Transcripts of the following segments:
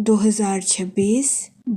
2026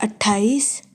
28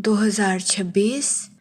2026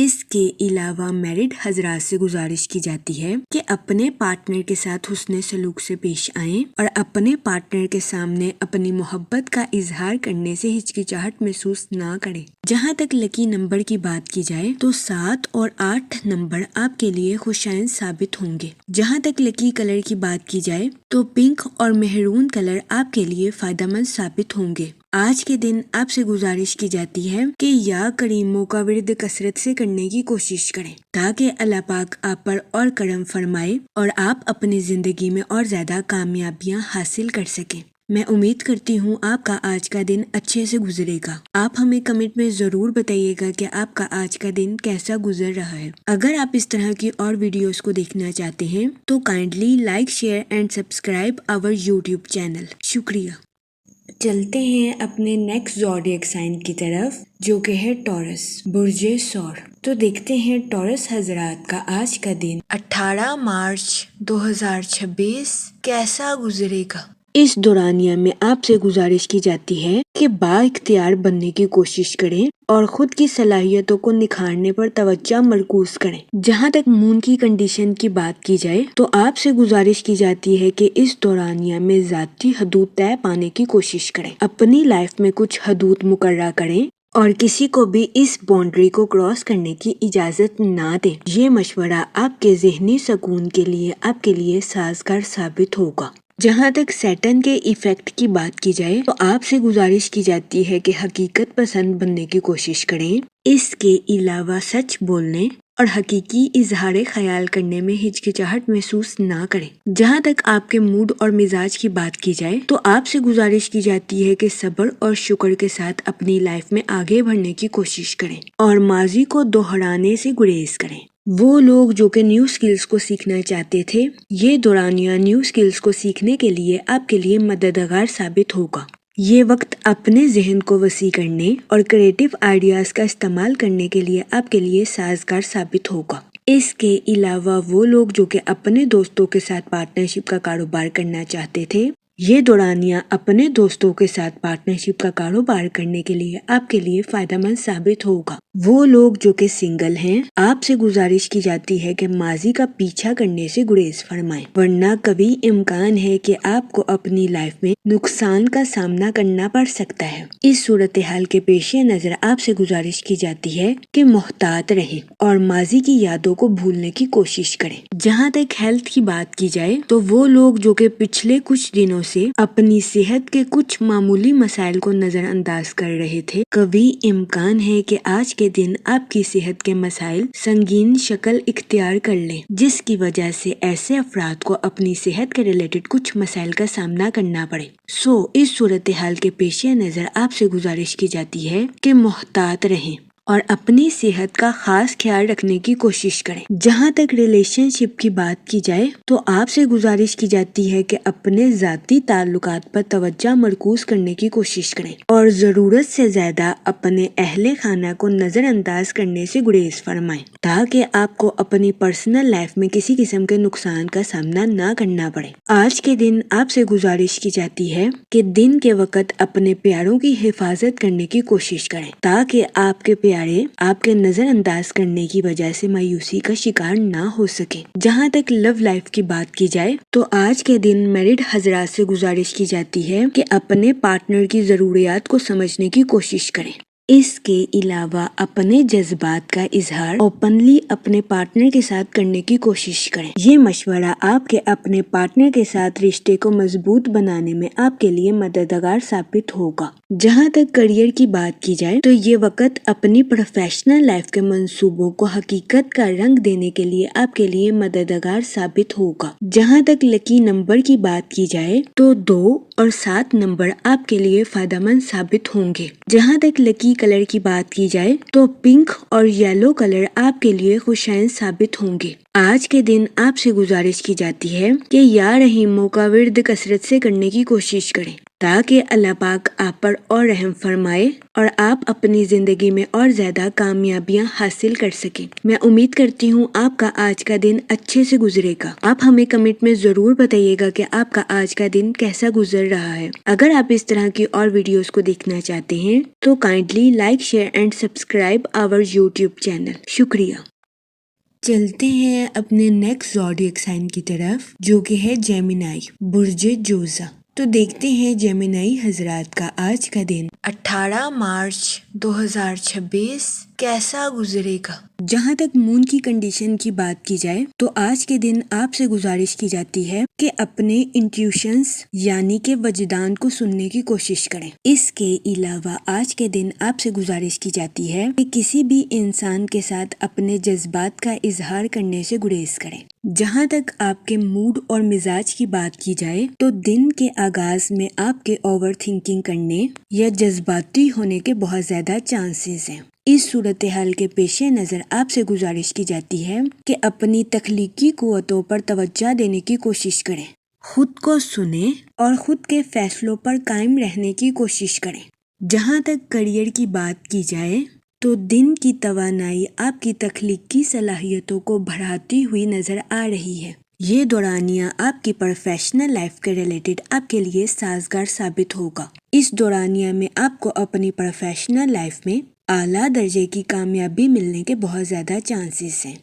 اس کے علاوہ میرڈ حضرات سے گزارش کی جاتی ہے کہ اپنے پارٹنر کے ساتھ حسن سلوک سے پیش آئیں اور اپنے پارٹنر کے سامنے اپنی محبت کا اظہار کرنے سے ہچکچاہٹ محسوس نہ کریں۔ جہاں تک لکی نمبر کی بات کی جائے تو 7 اور 8 نمبر آپ کے لیے خوشائند ثابت ہوں گے۔ جہاں تک لکی کلر کی بات کی جائے تو پنک اور مہرون کلر آپ کے لیے فائدہ مند ثابت ہوں گے۔ آج کے دن آپ سے گزارش کی جاتی ہے کہ یا کریموں کا ورد کثرت سے کرنے کی کوشش کریں تاکہ اللہ پاک آپ پر اور کرم فرمائے اور آپ اپنی زندگی میں اور زیادہ کامیابیاں حاصل کر سکیں۔ میں امید کرتی ہوں آپ کا آج کا دن اچھے سے گزرے گا۔ آپ ہمیں کمنٹ میں ضرور بتائیے گا کہ آپ کا آج کا دن کیسا گزر رہا ہے۔ اگر آپ اس طرح کی اور ویڈیوز کو دیکھنا چاہتے ہیں تو kindly like, share and subscribe our YouTube channel. شکریہ۔ چلتے ہیں اپنے نیکسٹ زوڈیک سائن کی طرف جو کہ ہے ٹورس، برج ثور۔ تو دیکھتے ہیں ٹورس حضرات کا آج کا دن 18 مارچ 2026 کیسا گزرے گا۔ اس دورانیہ میں آپ سے گزارش کی جاتی ہے کہ با اختیار بننے کی کوشش کریں اور خود کی صلاحیتوں کو نکھارنے پر توجہ مرکوز کریں۔ جہاں تک مون کی کنڈیشن کی بات کی جائے تو آپ سے گزارش کی جاتی ہے کہ اس دورانیہ میں ذاتی حدود طے پانے کی کوشش کریں، اپنی لائف میں کچھ حدود مقررہ کریں اور کسی کو بھی اس باؤنڈری کو کراس کرنے کی اجازت نہ دیں۔ یہ مشورہ آپ کے ذہنی سکون کے لیے آپ کے لیے سازگار ثابت ہوگا۔ جہاں تک سیٹن کے ایفیکٹ کی بات کی جائے تو آپ سے گزارش کی جاتی ہے کہ حقیقت پسند بننے کی کوشش کریں، اس کے علاوہ سچ بولنے اور حقیقی اظہار خیال کرنے میں ہچکچاہٹ محسوس نہ کریں۔ جہاں تک آپ کے موڈ اور مزاج کی بات کی جائے تو آپ سے گزارش کی جاتی ہے کہ صبر اور شکر کے ساتھ اپنی لائف میں آگے بڑھنے کی کوشش کریں اور ماضی کو دہرانے سے گریز کریں۔ وہ لوگ جو کہ نیو سکلز کو سیکھنا چاہتے تھے، یہ دورانیہ نیو سکلز کو سیکھنے کے لیے آپ کے لیے مددگار ثابت ہوگا۔ یہ وقت اپنے ذہن کو وسیع کرنے اور کریٹو آئیڈیاز کا استعمال کرنے کے لیے آپ کے لیے سازگار ثابت ہوگا۔ اس کے علاوہ وہ لوگ جو کہ اپنے دوستوں کے ساتھ پارٹنرشپ کا کاروبار کرنا چاہتے تھے، یہ دورانیہ اپنے دوستوں کے ساتھ پارٹنرشپ کا کاروبار کرنے کے لیے آپ کے لیے فائدہ مند ثابت ہوگا۔ وہ لوگ جو کہ سنگل ہیں، آپ سے گزارش کی جاتی ہے کہ ماضی کا پیچھا کرنے سے گریز فرمائیں، ورنہ کبھی امکان ہے کہ آپ کو اپنی لائف میں نقصان کا سامنا کرنا پڑ سکتا ہے۔ اس صورتحال کے پیش نظر آپ سے گزارش کی جاتی ہے کہ محتاط رہیں اور ماضی کی یادوں کو بھولنے کی کوشش کریں۔ جہاں تک ہیلتھ کی بات کی جائے تو وہ لوگ جو کہ پچھلے کچھ دنوں سے اپنی صحت کے کچھ معمولی مسائل کو نظر انداز کر رہے تھے، کبھی امکان ہے کہ آج کے دن آپ کی صحت کے مسائل سنگین شکل اختیار کر لیں، جس کی وجہ سے ایسے افراد کو اپنی صحت کے ریلیٹڈ کچھ مسائل کا سامنا کرنا پڑے۔ اس صورتحال کے پیش نظر آپ سے گزارش کی جاتی ہے کہ محتاط رہیں اور اپنی صحت کا خاص خیال رکھنے کی کوشش کریں۔ جہاں تک ریلیشن شپ کی بات کی جائے تو آپ سے گزارش کی جاتی ہے کہ اپنے ذاتی تعلقات پر توجہ مرکوز کرنے کی کوشش کریں اور ضرورت سے زیادہ اپنے اہل خانہ کو نظر انداز کرنے سے گریز فرمائیں تاکہ آپ کو اپنی پرسنل لائف میں کسی قسم کے نقصان کا سامنا نہ کرنا پڑے۔ آج کے دن آپ سے گزارش کی جاتی ہے کہ دن کے وقت اپنے پیاروں کی حفاظت کرنے کی کوشش کریں تاکہ آپ کے پیارے آپ کے نظر انداز کرنے کی وجہ سے مایوسی کا شکار نہ ہو سکے۔ جہاں تک لو لائف کی بات کی جائے تو آج کے دن میرڈ حضرات سے گزارش کی جاتی ہے کہ اپنے پارٹنر کی ضروریات کو سمجھنے کی کوشش کریں۔ اس کے علاوہ اپنے جذبات کا اظہار اوپنلی اپنے پارٹنر کے ساتھ کرنے کی کوشش کریں۔ یہ مشورہ آپ کے اپنے پارٹنر کے ساتھ رشتے کو مضبوط بنانے میں آپ کے لیے مددگار ثابت ہوگا۔ جہاں تک کریئر کی بات کی جائے تو یہ وقت اپنی پروفیشنل لائف کے منصوبوں کو حقیقت کا رنگ دینے کے لیے آپ کے لیے مددگار ثابت ہوگا۔ جہاں تک لکی نمبر کی بات کی جائے تو 2 اور 7 نمبر آپ کے لیے فائدہ مند ثابت ہوں گے۔ جہاں تک لکی کلر کی بات کی جائے تو پنک اور یلو کلر آپ کے لیے خوشائند ثابت ہوں گے۔ آج کے دن آپ سے گزارش کی جاتی ہے کہ یا رحیموں کا ورد کثرت سے کرنے کی کوشش کریں تاکہ اللہ پاک آپ پر اور رحم فرمائے اور آپ اپنی زندگی میں اور زیادہ کامیابیاں حاصل کر سکیں۔ میں امید کرتی ہوں آپ کا آج کا دن اچھے سے گزرے گا۔ آپ ہمیں کمنٹ میں ضرور بتائیے گا کہ آپ کا آج کا دن کیسا گزر رہا ہے۔ اگر آپ اس طرح کی اور ویڈیوز کو دیکھنا چاہتے ہیں تو kindly like, share and subscribe our YouTube channel. شکریہ۔ چلتے ہیں اپنے نیکسٹ زوڈیک سائن کی طرف، جو کہ ہے جیمنائی، برج جوزا۔ تو دیکھتے ہیں جیمنائی حضرات کا آج کا دن 18 مارچ 2026 کیسا گزرے گا۔ جہاں تک مون کی کنڈیشن کی بات کی جائے تو آج کے دن آپ سے گزارش کی جاتی ہے کہ اپنے انٹیوشنز یعنی کہ وجدان کو سننے کی کوشش کریں۔ اس کے علاوہ آج کے دن آپ سے گزارش کی جاتی ہے کہ کسی بھی انسان کے ساتھ اپنے جذبات کا اظہار کرنے سے گریز کریں۔ جہاں تک آپ کے موڈ اور مزاج کی بات کی جائے تو دن کے آغاز میں آپ کے اوور تھنکنگ کرنے یا جذباتی ہونے کے بہت زیادہ چانسز ہیں۔ اس صورتحال کے پیش نظر آپ سے گزارش کی جاتی ہے کہ اپنی تخلیقی قوتوں پر توجہ دینے کی کوشش کریں، خود کو سنیں اور خود کے فیصلوں پر قائم رہنے کی کوشش کریں۔ جہاں تک کریئر کی بات کی جائے تو دن کی توانائی آپ کی تخلیقی صلاحیتوں کو بڑھاتی ہوئی نظر آ رہی ہے۔ یہ دورانیہ آپ کی پروفیشنل لائف کے ریلیٹڈ آپ کے لیے سازگار ثابت ہوگا۔ اس دورانیہ میں آپ کو اپنی پروفیشنل لائف میں اعلیٰ درجے کی کامیابی ملنے کے بہت زیادہ چانسز ہیں۔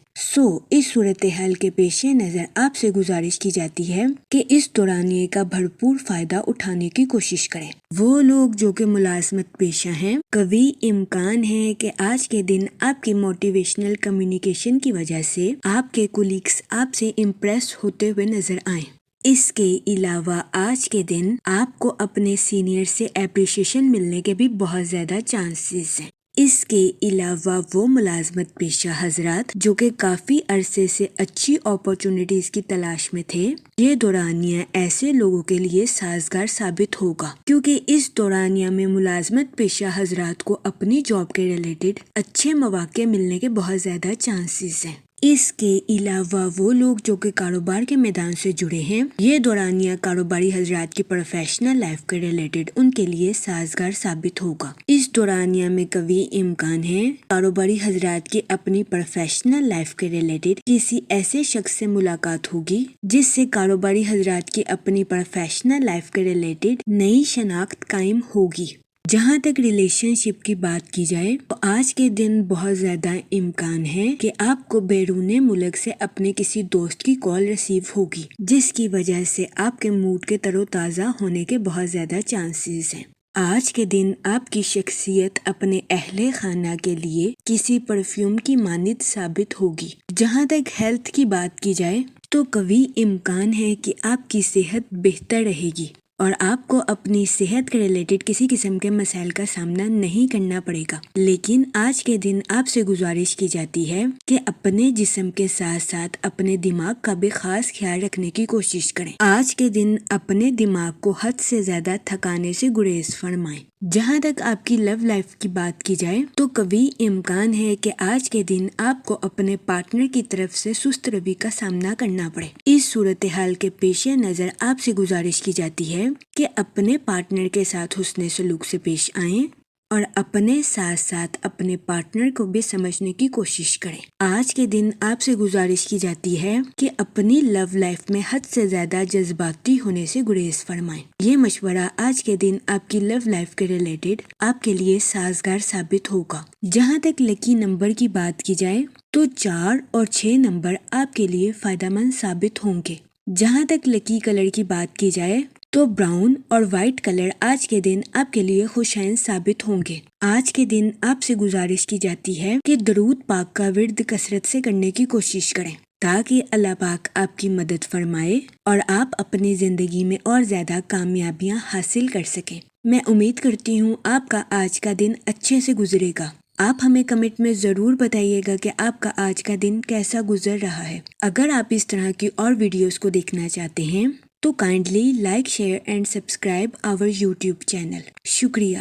اس صورتحال کے پیش نظر آپ سے گزارش کی جاتی ہے کہ اس دورانیے کا بھرپور فائدہ اٹھانے کی کوشش کریں۔ وہ لوگ جو کہ ملازمت پیشہ ہیں، قوی امکان ہے کہ آج کے دن آپ کی موٹیویشنل کمیونیکیشن کی وجہ سے آپ کے کولیگز آپ سے امپریس ہوتے ہوئے نظر آئیں۔ اس کے علاوہ آج کے دن آپ کو اپنے سینئر سے اپریشیشن ملنے کے بھی بہت زیادہ چانسز ہیں۔ اس کے علاوہ وہ ملازمت پیشہ حضرات جو کہ کافی عرصے سے اچھی اپارچونٹیز کی تلاش میں تھے، یہ دورانیہ ایسے لوگوں کے لیے سازگار ثابت ہوگا، کیونکہ اس دورانیہ میں ملازمت پیشہ حضرات کو اپنی جاب کے ریلیٹڈ اچھے مواقع ملنے کے بہت زیادہ چانسز ہیں۔ اس کے علاوہ وہ لوگ جو کہ کاروبار کے میدان سے جڑے ہیں، یہ دورانیہ کاروباری حضرات کی پروفیشنل لائف کے ریلیٹڈ ان کے لیے سازگار ثابت ہوگا۔ اس دورانیہ میں قوی امکان ہے کاروباری حضرات کی اپنی پروفیشنل لائف کے ریلیٹڈ کسی ایسے شخص سے ملاقات ہوگی جس سے کاروباری حضرات کی اپنی پروفیشنل لائف کے ریلیٹڈ نئی شناخت قائم ہوگی۔ جہاں تک ریلیشن شپ کی بات کی جائے تو آج کے دن بہت زیادہ امکان ہے کہ آپ کو بیرون ملک سے اپنے کسی دوست کی کال ریسیو ہوگی، جس کی وجہ سے آپ کے موڈ کے تر و تازہ ہونے کے بہت زیادہ چانسز ہیں۔ آج کے دن آپ کی شخصیت اپنے اہل خانہ کے لیے کسی پرفیوم کی مانند ثابت ہوگی۔ جہاں تک ہیلتھ کی بات کی جائے تو قوی امکان ہے کہ آپ کی صحت بہتر رہے گی اور آپ کو اپنی صحت کے ریلیٹڈ کسی قسم کے مسائل کا سامنا نہیں کرنا پڑے گا۔ لیکن آج کے دن آپ سے گزارش کی جاتی ہے کہ اپنے جسم کے ساتھ ساتھ اپنے دماغ کا بھی خاص خیال رکھنے کی کوشش کریں۔ آج کے دن اپنے دماغ کو حد سے زیادہ تھکانے سے گریز فرمائیں۔ جہاں تک آپ کی لو لائف کی بات کی جائے تو قوی امکان ہے کہ آج کے دن آپ کو اپنے پارٹنر کی طرف سے سست روی کا سامنا کرنا پڑے۔ اس صورتحال کے پیش نظر آپ سے گزارش کی جاتی ہے کہ اپنے پارٹنر کے ساتھ حسن سلوک سے پیش آئیں اور اپنے ساتھ ساتھ اپنے پارٹنر کو بھی سمجھنے کی کوشش کریں۔ آج کے دن آپ سے گزارش کی جاتی ہے کہ اپنی لو لائف میں حد سے زیادہ جذباتی ہونے سے گریز فرمائیں۔ یہ مشورہ آج کے دن آپ کی لو لائف کے ریلیٹڈ آپ کے لیے سازگار ثابت ہوگا۔ جہاں تک لکی نمبر کی بات کی جائے تو 4 اور 6 نمبر آپ کے لیے فائدہ مند ثابت ہوں گے۔ جہاں تک لکی کلر کی بات کی جائے تو براؤن اور وائٹ کلر آج کے دن آپ کے لیے خوشائند ثابت ہوں گے۔ آج کے دن آپ سے گزارش کی جاتی ہے کہ درود پاک کا ورد کثرت سے کرنے کی کوشش کریں تاکہ اللہ پاک آپ کی مدد فرمائے اور آپ اپنی زندگی میں اور زیادہ کامیابیاں حاصل کر سکیں۔ میں امید کرتی ہوں آپ کا آج کا دن اچھے سے گزرے گا۔ آپ ہمیں کمنٹ میں ضرور بتائیے گا کہ آپ کا آج کا دن کیسا گزر رہا ہے۔ اگر آپ اس طرح کی اور ویڈیوز کو دیکھنا چاہتے ہیں تو kindly like, share and subscribe our YouTube channel. شکریہ۔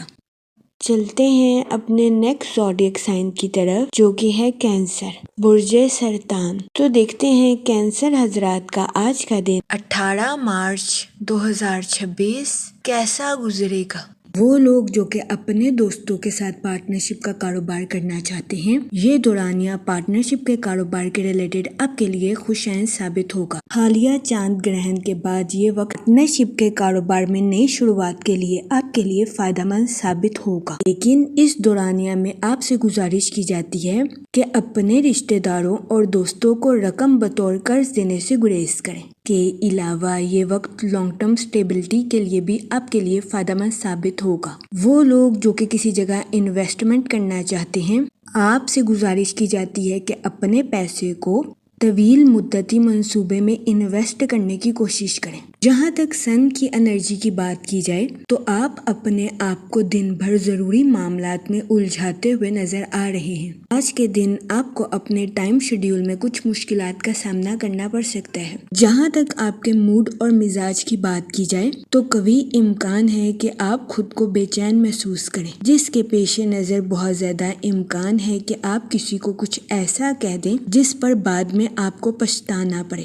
چلتے ہیں اپنے نیکسٹ زوڈیک سائن کی طرف جو کہ ہے کینسر، برج سرطان۔ تو دیکھتے ہیں کینسر حضرات کا آج کا دن 18 مارچ 2026 کیسا گزرے گا۔ وہ لوگ جو کہ اپنے دوستوں کے ساتھ پارٹنرشپ کا کاروبار کرنا چاہتے ہیں، یہ دورانیہ پارٹنرشپ کے کاروبار کے ریلیٹڈ آپ کے لیے خوشائن ثابت ہوگا۔ حالیہ چاند گرہن کے بعد یہ وقت پارٹنرشپ کے کاروبار میں نئی شروعات کے لیے آپ کے لیے فائدہ مند ثابت ہوگا، لیکن اس دورانیہ میں آپ سے گزارش کی جاتی ہے کہ اپنے رشتہ داروں اور دوستوں کو رقم بطور قرض دینے سے گریز کریں۔ کے علاوہ یہ وقت لانگ ٹرم سٹیبلٹی کے لیے بھی آپ کے لیے فائدہ مند ثابت ہوگا۔ وہ لوگ جو کہ کسی جگہ انویسٹمنٹ کرنا چاہتے ہیں، آپ سے گزارش کی جاتی ہے کہ اپنے پیسے کو طویل مدتی منصوبے میں انویسٹ کرنے کی کوشش کریں۔ جہاں تک سن کی انرجی کی بات کی جائے تو آپ اپنے آپ کو دن بھر ضروری معاملات میں الجھاتے ہوئے نظر آ رہے ہیں۔ آج کے دن آپ کو اپنے ٹائم شیڈیول میں کچھ مشکلات کا سامنا کرنا پڑ سکتا ہے۔ جہاں تک آپ کے موڈ اور مزاج کی بات کی جائے تو قوی امکان ہے کہ آپ خود کو بے چین محسوس کریں، جس کے پیش نظر بہت زیادہ امکان ہے کہ آپ کسی کو کچھ ایسا کہہ دیں جس پر بعد میں آپ کو پچھتانا پڑے۔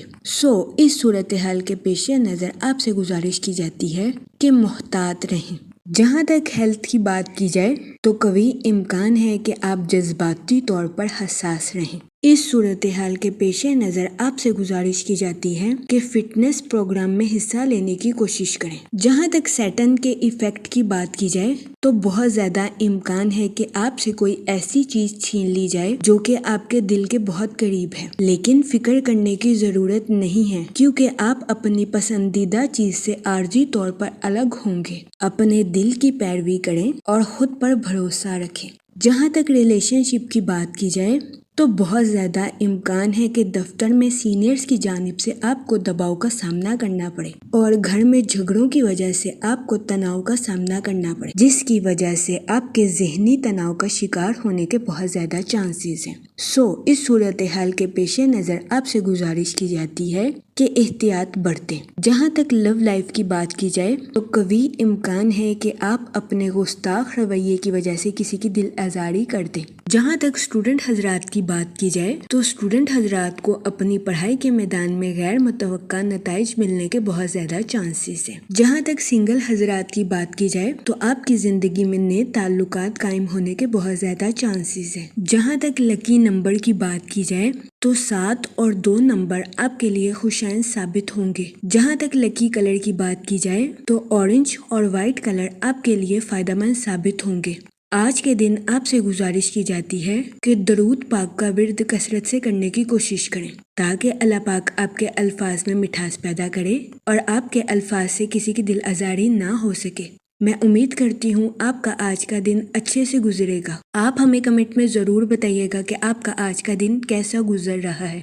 اس صورتحال کے پیش نظر آپ سے گزارش کی جاتی ہے کہ محتاط رہیں۔ جہاں تک ہیلتھ کی بات کی جائے تو قوی امکان ہے کہ آپ جذباتی طور پر حساس رہیں۔ اس صورتحال کے پیش نظر آپ سے گزارش کی جاتی ہے کہ فٹنس پروگرام میں حصہ لینے کی کوشش کریں۔ جہاں تک سیٹن کے ایفیکٹ کی بات کی جائے تو بہت زیادہ امکان ہے کہ آپ سے کوئی ایسی چیز چھین لی جائے جو کہ آپ کے دل کے بہت قریب ہے، لیکن فکر کرنے کی ضرورت نہیں ہے کیونکہ آپ اپنی پسندیدہ چیز سے عارضی طور پر الگ ہوں گے۔ اپنے دل کی پیروی کریں اور خود پر بھروسہ رکھیں۔ جہاں تک ریلیشن شپ کی بات کی جائے تو بہت زیادہ امکان ہے کہ دفتر میں سینئرز کی جانب سے آپ کو دباؤ کا سامنا کرنا پڑے اور گھر میں جھگڑوں کی وجہ سے آپ کو تناؤ کا سامنا کرنا پڑے، جس کی وجہ سے آپ کے ذہنی تناؤ کا شکار ہونے کے بہت زیادہ چانسز ہیں۔ اس صورتحال کے پیش نظر آپ سے گزارش کی جاتی ہے کہ احتیاط برتیں۔ جہاں تک لو لائف کی بات کی جائے تو قوی امکان ہے کہ آپ اپنے گستاخ رویے کی وجہ سے کسی کی دل آزاری کر دیں۔ جہاں تک اسٹوڈنٹ حضرات کی بات کی جائے تو اسٹوڈنٹ حضرات کو اپنی پڑھائی کے میدان میں غیر متوقع نتائج ملنے کے بہت زیادہ چانسز ہیں۔ جہاں تک سنگل حضرات کی بات کی جائے تو آپ کی زندگی میں نئے تعلقات قائم ہونے کے بہت زیادہ چانسز ہیں۔ جہاں تک لکی نمبر کی بات کی جائے تو 7 اور 2 نمبر آپ کے لیے خوشائن ثابت ہوں گے۔ جہاں تک لکی کلر کی بات کی جائے تو اورنج اور وائٹ کلر آپ کے لیے فائدہ مند ثابت ہوں گے۔ آج کے دن آپ سے گزارش کی جاتی ہے کہ درود پاک کا ورد کثرت سے کرنے کی کوشش کریں تاکہ اللہ پاک آپ کے الفاظ میں مٹھاس پیدا کرے اور آپ کے الفاظ سے کسی کی دل آزاری نہ ہو سکے۔ میں امید کرتی ہوں آپ کا آج کا دن اچھے سے گزرے گا۔ آپ ہمیں کمنٹ میں ضرور بتائیے گا کہ آپ کا آج کا دن کیسا گزر رہا ہے۔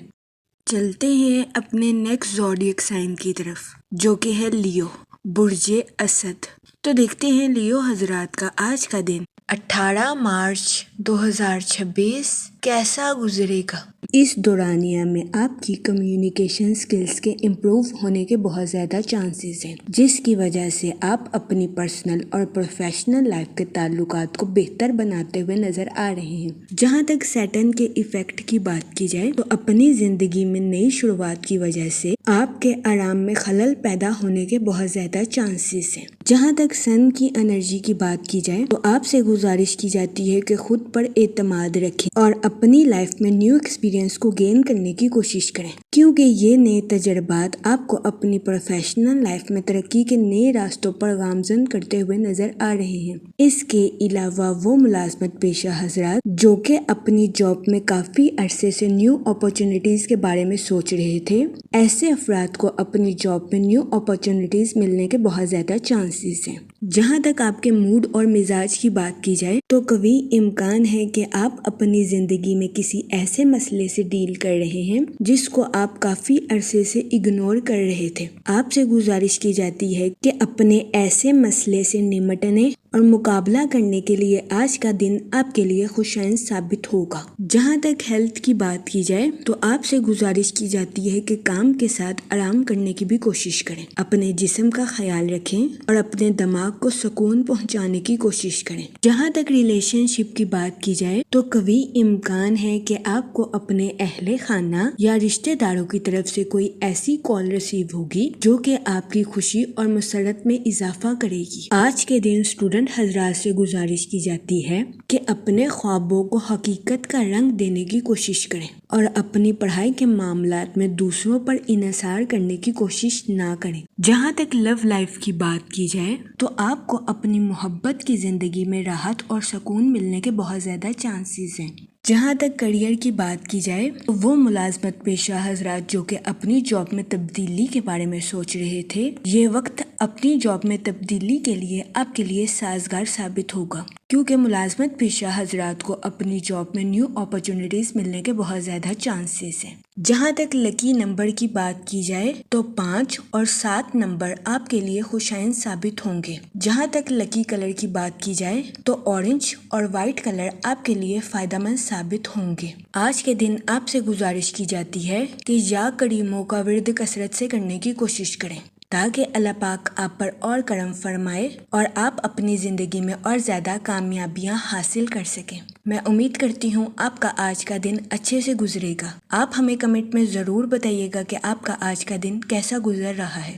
چلتے ہیں اپنے نیکسٹ زوڈیک سائن کی طرف جو کہ ہے لیو، برج اسد۔ تو دیکھتے ہیں لیو حضرات کا آج کا دن 18 مارچ 2026 کیسا گزرے گا۔ اس دورانیہ میں آپ کی کمیونیکیشن سکلز کے امپروو ہونے کے بہت زیادہ چانسز ہیں، جس کی وجہ سے آپ اپنی پرسنل اور پروفیشنل لائف کے تعلقات کو بہتر بناتے ہوئے نظر آ رہے ہیں۔ جہاں تک سیٹن کے ایفیکٹ کی بات کی جائے تو اپنی زندگی میں نئی شروعات کی وجہ سے آپ کے آرام میں خلل پیدا ہونے کے بہت زیادہ چانسز ہیں۔ جہاں تک سن کی انرجی کی بات کی جائے تو آپ سے گزارش کی جاتی ہے کہ خود پر اعتماد رکھیں اور اپنی لائف میں نیو ایکسپیرینس کو گین کرنے کی کوشش کریں، کیونکہ یہ نئے تجربات آپ کو اپنی پروفیشنل لائف میں ترقی کے نئے راستوں پر گامزن کرتے ہوئے نظر آ رہے ہیں۔ اس کے علاوہ وہ ملازمت پیشہ حضرات جو کہ اپنی جاب میں کافی عرصے سے نیو اپرچونٹیز کے بارے میں سوچ رہے تھے، ایسے افراد کو اپنی جاب میں نیو اپرچونٹیز ملنے کے بہت زیادہ چانسز ہیں۔ جہاں تک آپ کے موڈ اور مزاج کی بات کی جائے تو قوی امکان ہے کہ آپ اپنی زندگی میں کسی ایسے مسئلے سے ڈیل کر رہے ہیں جس کو آپ کافی عرصے سے اگنور کر رہے تھے۔ آپ سے گزارش کی جاتی ہے کہ اپنے ایسے مسئلے سے نمٹنے اور مقابلہ کرنے کے لیے آج کا دن آپ کے لیے خوشائن ثابت ہوگا۔ جہاں تک ہیلتھ کی بات کی جائے تو آپ سے گزارش کی جاتی ہے کہ کام کے ساتھ آرام کرنے کی بھی کوشش کریں، اپنے جسم کا خیال رکھیں اور اپنے دماغ کو سکون پہنچانے کی کوشش کریں۔ جہاں تک ریلیشن شپ کی بات کی جائے تو قوی امکان ہے کہ آپ کو اپنے اہل خانہ یا رشتہ داروں کی طرف سے کوئی ایسی کال ریسیو ہوگی جو کہ آپ کی خوشی اور مسرت میں اضافہ کرے گی۔ آج کے دن اسٹوڈنٹ حضرات سے گزارش کی جاتی ہے کہ اپنے خوابوں کو حقیقت کا رنگ دینے کی کوشش کریں اور اپنی پڑھائی کے معاملات میں دوسروں پر انحصار کرنے کی کوشش نہ کریں۔ جہاں تک لو لائف کی بات کی جائے تو آپ کو اپنی محبت کی زندگی میں راحت اور سکون ملنے کے بہت زیادہ چانسز ہیں۔ جہاں تک کریئر کی بات کی جائے تو وہ ملازمت پیشہ حضرات جو کہ اپنی جاب میں تبدیلی کے بارے میں سوچ رہے تھے، یہ وقت اپنی جاب میں تبدیلی کے لیے آپ کے لیے سازگار ثابت ہوگا، کیونکہ ملازمت پیشہ حضرات کو اپنی جاب میں نیو اپرچونٹیز ملنے کے بہت زیادہ چانسز ہیں۔ جہاں تک لکی نمبر کی بات کی جائے تو 5 اور 7 نمبر آپ کے لیے خوشائن ثابت ہوں گے۔ جہاں تک لکی کلر کی بات کی جائے تو اورنج اور وائٹ کلر آپ کے لیے فائدہ مند ثابت ہوں گے۔ آج کے دن آپ سے گزارش کی جاتی ہے کہ یا کریموں کا ورد کثرت سے کرنے کی کوشش کریں تاکہ اللہ پاک آپ پر اور کرم فرمائے اور آپ اپنی زندگی میں اور زیادہ کامیابیاں حاصل کر سکیں۔ میں امید کرتی ہوں آپ کا آج کا دن اچھے سے گزرے گا۔ آپ ہمیں کمنٹ میں ضرور بتائیے گا کہ آپ کا آج کا دن کیسا گزر رہا ہے۔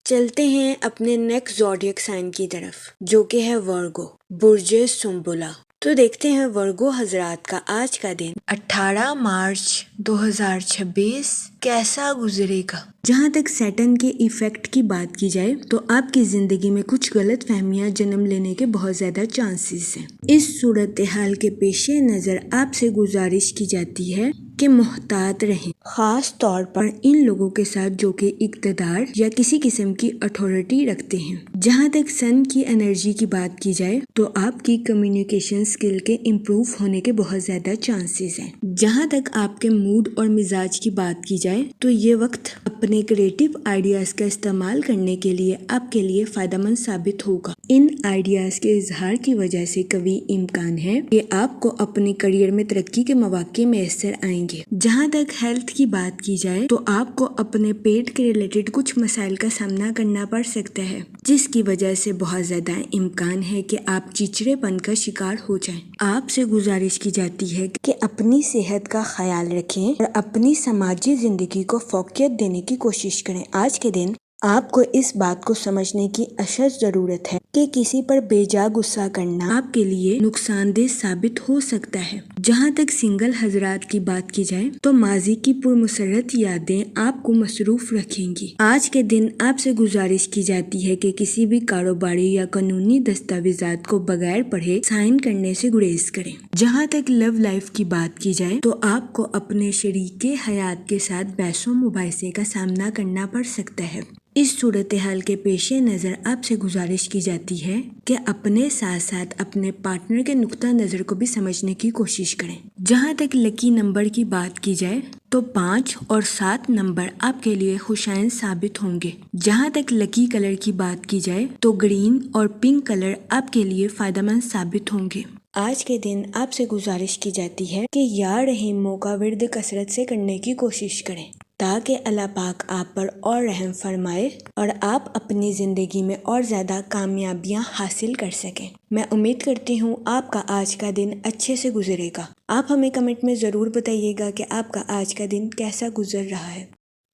چلتے ہیں اپنے نیکسٹ زوڈیک سائن کی طرف جو کہ ہے ورگو، برج سنبلہ۔ تو دیکھتے ہیں ورگو حضرات کا آج کا دن 18 مارچ 2026 کیسا گزرے گا۔ جہاں تک سیٹن کے ایفیکٹ کی بات کی جائے تو آپ کی زندگی میں کچھ غلط فہمیاں جنم لینے کے بہت زیادہ چانسز ہیں۔ اس صورتحال کے پیش نظر آپ سے گزارش کی جاتی ہے کہ محتاط رہیں، خاص طور پر ان لوگوں کے ساتھ جو کہ اقتدار یا کسی قسم کی اتھارٹی رکھتے ہیں۔ جہاں تک سن کی انرجی کی بات کی جائے تو آپ کی کمیونیکیشن سکل کے امپروو ہونے کے بہت زیادہ چانسز ہیں۔ جہاں تک آپ کے موڈ اور مزاج کی بات کی جائے تو یہ وقت اپنے کریٹو آئیڈیاز کا استعمال کرنے کے لیے آپ کے لیے فائدہ مند ثابت ہوگا۔ ان آئیڈیاز کے اظہار کی وجہ سے قوی امکان ہے کہ آپ کو اپنے کریئر میں ترقی کے مواقع میسر آئیں گے۔ جہاں تک ہیلتھ کی بات کی جائے تو آپ کو اپنے پیٹ کے ریلیٹڈ کچھ مسائل کا سامنا کرنا پڑ سکتا ہے، جس کی وجہ سے بہت زیادہ امکان ہے کہ آپ چچڑے پن کا شکار ہو جائیں۔ آپ سے گزارش کی جاتی ہے کہ اپنی صحت کا خیال رکھیں اور اپنی سماجی زندگی کو فوقیت دینے کی کوشش کریں۔ آج کے دن آپ کو اس بات کو سمجھنے کی اشد ضرورت ہے کہ کسی پر بے جا غصہ کرنا آپ کے لیے نقصان دہ ثابت ہو سکتا ہے۔ جہاں تک سنگل حضرات کی بات کی جائے تو ماضی کی پرمسرت یادیں آپ کو مصروف رکھیں گی۔ آج کے دن آپ سے گزارش کی جاتی ہے کہ کسی بھی کاروباری یا قانونی دستاویزات کو بغیر پڑھے سائن کرنے سے گریز کریں۔ جہاں تک لو لائف کی بات کی جائے تو آپ کو اپنے شریک حیات کے ساتھ بحث و مباحثے کا سامنا کرنا پڑ سکتا ہے۔ اس صورتحال کے پیش نظر آپ سے گزارش کی جاتی ہے کہ اپنے ساتھ ساتھ اپنے پارٹنر کے نقطہ نظر کو بھی سمجھنے کی کوشش کریں۔ جہاں تک لکی نمبر کی بات کی جائے تو 5 اور 7 نمبر آپ کے لیے خوشائن ثابت ہوں گے۔ جہاں تک لکی کلر کی بات کی جائے تو گرین اور پنک کلر آپ کے لیے فائدہ مند ثابت ہوں گے۔ آج کے دن آپ سے گزارش کی جاتی ہے کہ یا رحیموں کا ورد کثرت سے کرنے کی کوشش کریں تاکہ اللہ پاک آپ پر اور رحم فرمائے اور آپ اپنی زندگی میں اور زیادہ کامیابیاں حاصل کر سکیں۔ میں امید کرتی ہوں آپ کا آج کا دن اچھے سے گزرے گا۔ آپ ہمیں کمنٹ میں ضرور بتائیے گا کہ آپ کا آج کا دن کیسا گزر رہا ہے۔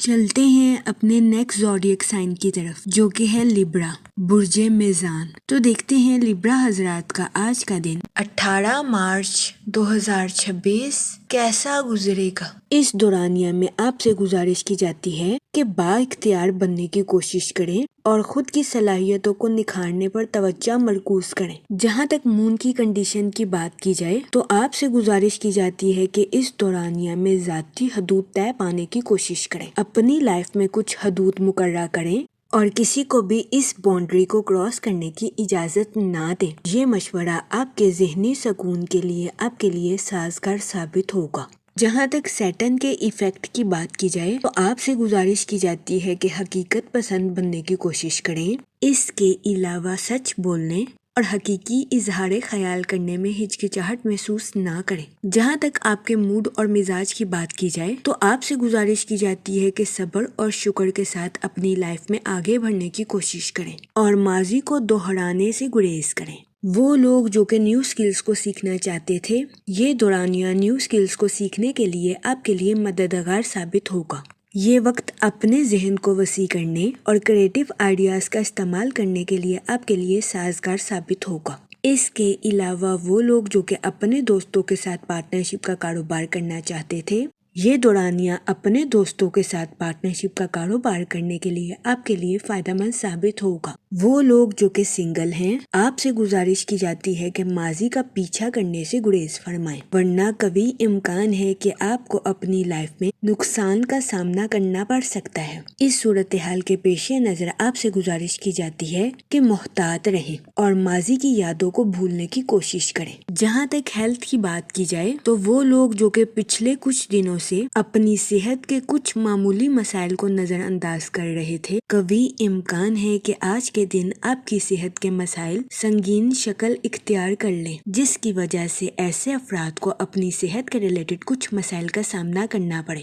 چلتے ہیں اپنے نیکسٹ زوڈیک سائن کی طرف جو کہ ہے لیبرا، برج میزان۔ تو دیکھتے ہیں لیبرا حضرات کا آج کا دن 18 مارچ 2026 کیسا گزرے گا۔ اس دورانیہ میں آپ سے گزارش کی جاتی ہے کہ با اختیار بننے کی کوشش کریں اور خود کی صلاحیتوں کو نکھارنے پر توجہ مرکوز کریں۔ جہاں تک مون کی کنڈیشن کی بات کی جائے تو آپ سے گزارش کی جاتی ہے کہ اس دورانیہ میں ذاتی حدود طے پانے کی کوشش کریں، اپنی لائف میں کچھ حدود مقررہ کریں اور کسی کو بھی اس باؤنڈری کو کراس کرنے کی اجازت نہ دیں۔ یہ مشورہ آپ کے ذہنی سکون کے لیے آپ کے لیے سازگار ثابت ہوگا۔ جہاں تک سیٹن کے ایفیکٹ کی بات کی جائے تو آپ سے گزارش کی جاتی ہے کہ حقیقت پسند بننے کی کوشش کریں، اس کے علاوہ سچ بولنے اور حقیقی اظہار خیال کرنے میں ہچکچاہٹ محسوس نہ کریں۔ جہاں تک آپ کے موڈ اور مزاج کی بات کی جائے تو آپ سے گزارش کی جاتی ہے کہ صبر اور شکر کے ساتھ اپنی لائف میں آگے بڑھنے کی کوشش کریں اور ماضی کو دہرانے سے گریز کریں۔ وہ لوگ جو کہ نیو سکلز کو سیکھنا چاہتے تھے، یہ دورانیہ نیو سکلز کو سیکھنے کے لیے آپ کے لیے مددگار ثابت ہوگا۔ یہ وقت اپنے ذہن کو وسیع کرنے اور کریٹو آئیڈیاز کا استعمال کرنے کے لیے آپ کے لیے سازگار ثابت ہوگا۔ اس کے علاوہ وہ لوگ جو کہ اپنے دوستوں کے ساتھ پارٹنرشپ کا کاروبار کرنا چاہتے تھے، یہ دورانیہ اپنے دوستوں کے ساتھ پارٹنرشپ کا کاروبار کرنے کے لیے آپ کے لیے فائدہ مند ثابت ہوگا۔ وہ لوگ جو کہ سنگل ہیں، آپ سے گزارش کی جاتی ہے کہ ماضی کا پیچھا کرنے سے گریز فرمائیں، ورنہ کبھی امکان ہے کہ آپ کو اپنی لائف میں نقصان کا سامنا کرنا پڑ سکتا ہے۔ اس صورتحال کے پیش نظر آپ سے گزارش کی جاتی ہے کہ محتاط رہیں اور ماضی کی یادوں کو بھولنے کی کوشش کریں۔ جہاں تک ہیلتھ کی بات کی جائے تو وہ لوگ جو کہ پچھلے کچھ دنوں سے اپنی صحت کے کچھ معمولی مسائل کو نظر انداز کر رہے تھے، کبھی امکان ہے کہ آج کے دن آپ کی صحت کے مسائل سنگین شکل اختیار کر لیں، جس کی وجہ سے ایسے افراد کو اپنی صحت کے ریلیٹڈ کچھ مسائل کا سامنا کرنا پڑے۔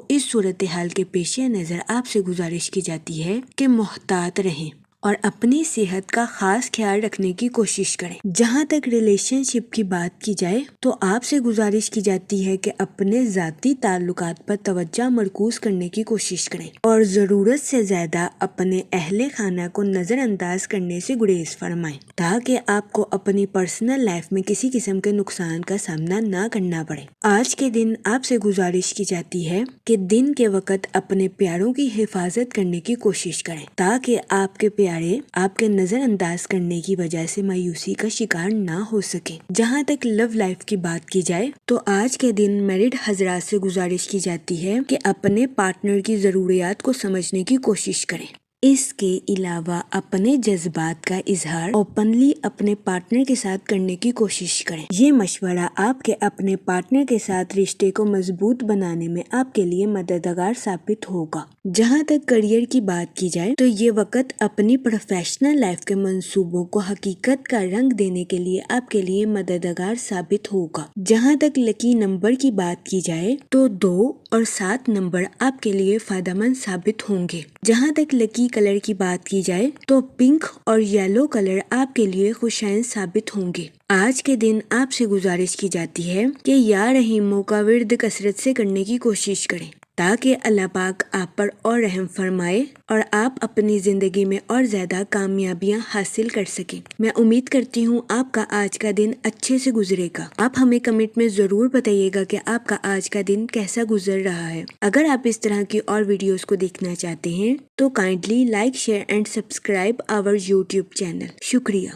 اس صورتحال کے پیش نظر آپ سے گزارش کی جاتی ہے کہ محتاط رہیں اور اپنی صحت کا خاص خیال رکھنے کی کوشش کریں۔ جہاں تک ریلیشن شپ کی بات کی جائے تو آپ سے گزارش کی جاتی ہے کہ اپنے ذاتی تعلقات پر توجہ مرکوز کرنے کی کوشش کریں اور ضرورت سے زیادہ اپنے اہل خانہ کو نظر انداز کرنے سے گریز فرمائیں، تاکہ آپ کو اپنی پرسنل لائف میں کسی قسم کے نقصان کا سامنا نہ کرنا پڑے۔ آج کے دن آپ سے گزارش کی جاتی ہے کہ دن کے وقت اپنے پیاروں کی حفاظت کرنے کی کوشش کریں، تاکہ آپ کے پیارے آپ کے نظر انداز کرنے کی وجہ سے مایوسی کا شکار نہ ہو سکے۔ جہاں تک لو لائف کی بات کی جائے تو آج کے دن میرڈ حضرات سے گزارش کی جاتی ہے کہ اپنے پارٹنر کی ضروریات کو سمجھنے کی کوشش کریں۔ اس کے علاوہ اپنے جذبات کا اظہار اوپنلی اپنے پارٹنر کے ساتھ کرنے کی کوشش کریں۔ یہ مشورہ آپ کے اپنے پارٹنر کے ساتھ رشتے کو مضبوط بنانے میں آپ کے لیے مددگار ثابت ہوگا۔ جہاں تک کریئر کی بات کی جائے تو یہ وقت اپنی پروفیشنل لائف کے منصوبوں کو حقیقت کا رنگ دینے کے لیے آپ کے لیے مددگار ثابت ہوگا۔ جہاں تک لکی نمبر کی بات کی جائے تو 2 اور 7 نمبر آپ کے لیے فائدہ مند ثابت ہوں گے۔ جہاں تک لکی کلر کی بات کی جائے تو پنک اور یلو کلر آپ کے لیے خوشائن ثابت ہوں گے۔ آج کے دن آپ سے گزارش کی جاتی ہے کہ یا رحیموں کا ورد کثرت سے کرنے کی کوشش کریں، تاکہ اللہ پاک آپ پر اور رحم فرمائے اور آپ اپنی زندگی میں اور زیادہ کامیابیاں حاصل کر سکیں۔ میں امید کرتی ہوں آپ کا آج کا دن اچھے سے گزرے گا۔ آپ ہمیں کمنٹ میں ضرور بتائیے گا کہ آپ کا آج کا دن کیسا گزر رہا ہے۔ اگر آپ اس طرح کی اور ویڈیوز کو دیکھنا چاہتے ہیں تو kindly like, share and subscribe our YouTube channel. شکریہ۔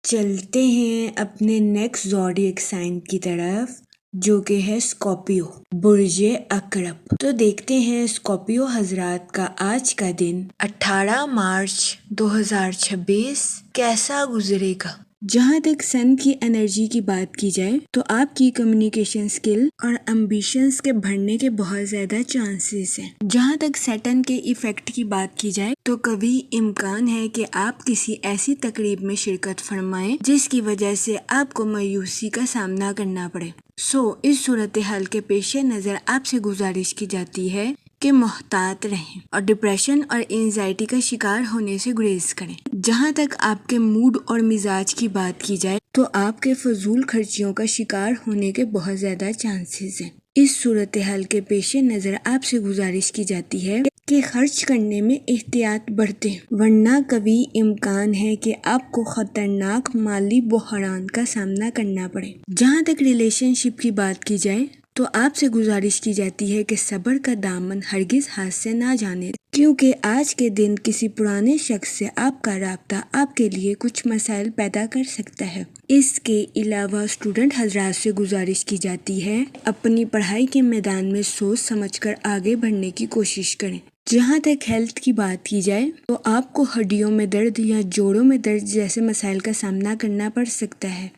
چلتے ہیں اپنے نیکسٹ زوڈیک سائن کی طرف، جو کہ ہے اسکارپیو، برج عقرب۔ تو دیکھتے ہیں اسکارپیو حضرات کا آج کا دن 18 مارچ 2026 کیسا گزرے گا۔ جہاں تک سن کی انرجی کی بات کی جائے تو آپ کی کمیونیکیشن سکل اور امبیشنز کے بڑھنے کے بہت زیادہ چانسز ہیں۔ جہاں تک سیٹن کے ایفیکٹ کی بات کی جائے تو کبھی امکان ہے کہ آپ کسی ایسی تقریب میں شرکت فرمائیں جس کی وجہ سے آپ کو مایوسی کا سامنا کرنا پڑے۔ اس صورتحال کے پیش نظر آپ سے گزارش کی جاتی ہے کہ محتاط رہیں اور ڈپریشن اور اینزائٹی کا شکار ہونے سے گریز کریں۔ جہاں تک آپ کے موڈ اور مزاج کی بات کی جائے تو آپ کے فضول خرچیوں کا شکار ہونے کے بہت زیادہ چانسز ہیں۔ اس صورتحال کے پیش نظر آپ سے گزارش کی جاتی ہے کہ خرچ کرنے میں احتیاط برتیں، ورنہ کبھی امکان ہے کہ آپ کو خطرناک مالی بحران کا سامنا کرنا پڑے۔ جہاں تک ریلیشن شپ کی بات کی جائے تو آپ سے گزارش کی جاتی ہے کہ صبر کا دامن ہرگز ہاتھ سے نہ جانے، کیونکہ آج کے دن کسی پرانے شخص سے آپ کا رابطہ آپ کے لیے کچھ مسائل پیدا کر سکتا ہے۔ اس کے علاوہ اسٹوڈنٹ حضرات سے گزارش کی جاتی ہے اپنی پڑھائی کے میدان میں سوچ سمجھ کر آگے بڑھنے کی کوشش کریں۔ جہاں تک ہیلتھ کی بات کی جائے تو آپ کو ہڈیوں میں درد یا جوڑوں میں درد جیسے مسائل کا سامنا کرنا پڑ سکتا ہے۔